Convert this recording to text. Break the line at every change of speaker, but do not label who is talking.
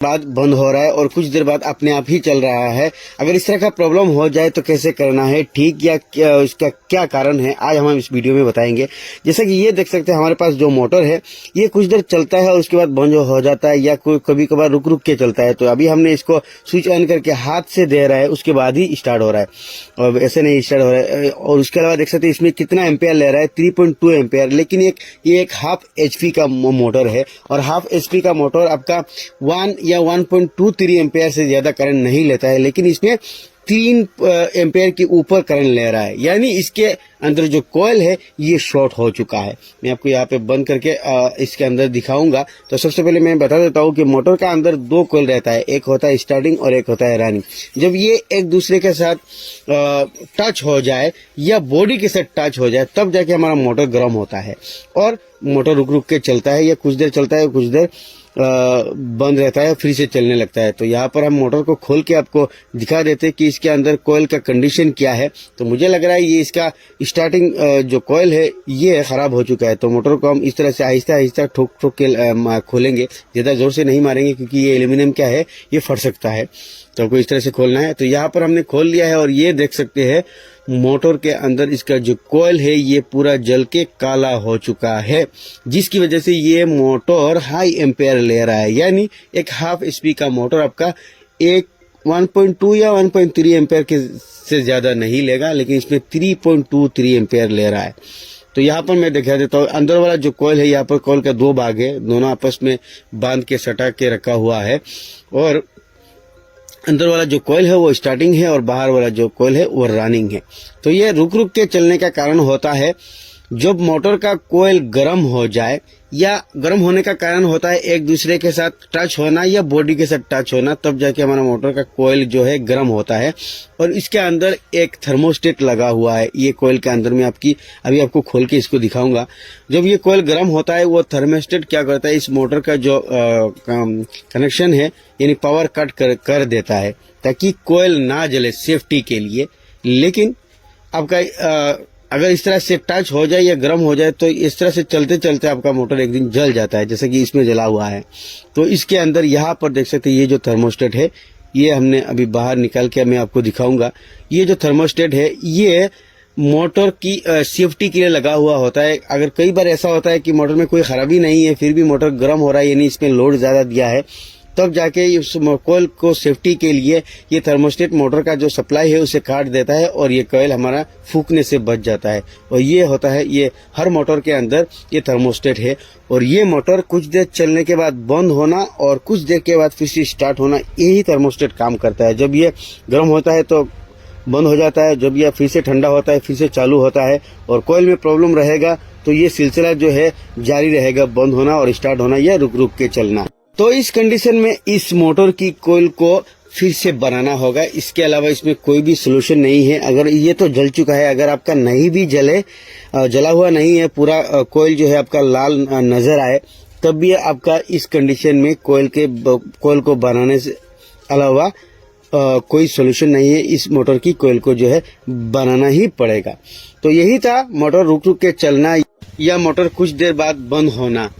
बाद बंद हो रहा है और कुछ देर बाद अपने आप ही चल रहा है। अगर इस तरह का प्रॉब्लम हो जाए तो कैसे करना है ठीक, या इसका क्या कारण है, आज हम इस वीडियो में बताएंगे। जैसा कि ये देख सकते हैं हमारे पास जो मोटर है ये कुछ देर चलता है और उसके बाद बंद हो जाता है, या कोई कभी कभार रुक रुक के चलता है। तो अभी हमने इसको स्विच ऑन करके हाथ से दे रहा है, उसके बाद ही स्टार्ट हो रहा है, और ऐसे नहीं स्टार्ट हो रहा है। और उसके अलावा देख सकते हैं इसमें कितना एम्पेयर ले रहा है, 3.2 एम्पेयर। लेकिन ये एक हाफ HP का मोटर है, और हाफ HP का मोटर आपका 1 या 1.23 एम्पेयर से ज्यादा करंट नहीं लेता है, लेकिन इसमें 3 एम्पेयर के ऊपर करंट ले रहा है। यानी इसके अंदर जो कॉइल है ये शॉर्ट हो चुका है। मैं आपको यहाँ पे बंद करके इसके अंदर दिखाऊंगा। तो सबसे पहले मैं बता देता हूँ कि मोटर का अंदर 2 कॉइल रहता है, एक होता है स्टार्टिंग और एक होता है रनिंग। जब ये एक दूसरे के साथ टच हो जाए या बॉडी के साथ टच हो जाए तब जाके हमारा मोटर गर्म होता है और मोटर रुक रुक के चलता है, या कुछ देर चलता है कुछ देर बंद रहता है, फिर से चलने लगता है। तो यहाँ पर हम मोटर को खोल के आपको दिखा देते हैं कि इसके अंदर कॉइल का कंडीशन क्या है। तो मुझे लग रहा है ये इसका स्टार्टिंग जो कॉइल है ये खराब हो चुका है। तो मोटर को हम इस तरह से आहिस्ता आहिस्ता ठोक ठोक के खोलेंगे, ज्यादा जोर से नहीं मारेंगे क्योंकि ये एल्यूमिनियम क्या है ये फट सकता है। तो आपको इस तरह से खोलना है। तो यहाँ पर हमने खोल लिया है और ये देख सकते हैं मोटर के अंदर इसका जो कॉइल है ये पूरा जल के काला हो चुका है, जिसकी वजह से ये मोटर हाई एम्पेयर ले रहा है। यानी एक हाफ HP का मोटर आपका एक 1.2 या 1.3 एम्पेयर के से ज्यादा नहीं लेगा, लेकिन इसमें 3.23 एम्पेयर ले रहा है। तो यहाँ पर मैं दिखा देता हूँ अंदर वाला जो कॉइल है, यहाँ पर कॉइल का 2 भाग है, दोनों आपस में बांध के सटा के रखा हुआ है। और अंदर वाला जो कॉइल है वो स्टार्टिंग है और बाहर वाला जो कॉइल है वो रनिंग है। तो ये रुक रुक के चलने का कारण होता है जब मोटर का कॉइल गर्म हो जाए, या गर्म होने का कारण होता है एक दूसरे के साथ टच होना या बॉडी के साथ टच होना, तब जाके हमारा मोटर का कॉइल जो है गर्म होता है। और इसके अंदर एक थर्मोस्टेट लगा हुआ है, ये कॉइल के अंदर में अभी आपको खोल के इसको दिखाऊंगा। जब ये कॉइल गर्म होता है वो थर्मोस्टेट क्या करता है, इस मोटर का जो कनेक्शन है यानी पावर कट कर देता है ताकि कॉइल ना जले, सेफ्टी के लिए। लेकिन आपका अगर इस तरह से टच हो जाए या गर्म हो जाए तो इस तरह से चलते चलते आपका मोटर एक दिन जल जाता है, जैसे कि इसमें जला हुआ है। तो इसके अंदर यहाँ पर देख सकते हैं ये जो थर्मोस्टेट है ये हमने अभी बाहर निकाल के मैं आपको दिखाऊंगा। ये जो थर्मोस्टेट है ये मोटर की सेफ्टी के लिए लगा हुआ होता है। अगर कई बार ऐसा होता है कि मोटर में कोई खराबी नहीं है फिर भी मोटर गर्म हो रहा है, यानी इसमें लोड ज्यादा दिया है, तब जाके इस कॉइल को सेफ्टी के लिए ये थर्मोस्टेट मोटर का जो सप्लाई है उसे काट देता है और ये कॉइल हमारा फूकने से बच जाता है। और ये होता है, ये हर मोटर के अंदर ये थर्मोस्टेट है। और ये मोटर कुछ देर चलने के बाद बंद होना और कुछ देर के बाद फिर से स्टार्ट होना, यही थर्मोस्टेट काम करता है। जब ये गर्म होता है तो बंद हो जाता है, जब यह फिर से ठंडा होता है फिर से चालू होता है। और कॉइल में प्रॉब्लम रहेगा तो ये सिलसिला जो है जारी रहेगा, बंद होना और स्टार्ट होना या रुक रुक के चलना। तो इस कंडीशन में इस मोटर की कॉइल को फिर से बनाना होगा। इसके अलावा इसमें कोई भी सोल्यूशन नहीं है। अगर ये तो जल चुका है, अगर आपका नहीं भी जला हुआ नहीं है, पूरा कॉइल जो है आपका लाल नजर आए, तब भी आपका इस कंडीशन में कॉइल को बनाने से अलावा कोई सोल्यूशन नहीं है। इस मोटर की कॉइल को जो है बनाना ही पड़ेगा। तो यही था मोटर रुक रुक के चलना या मोटर कुछ देर बाद बंद होना।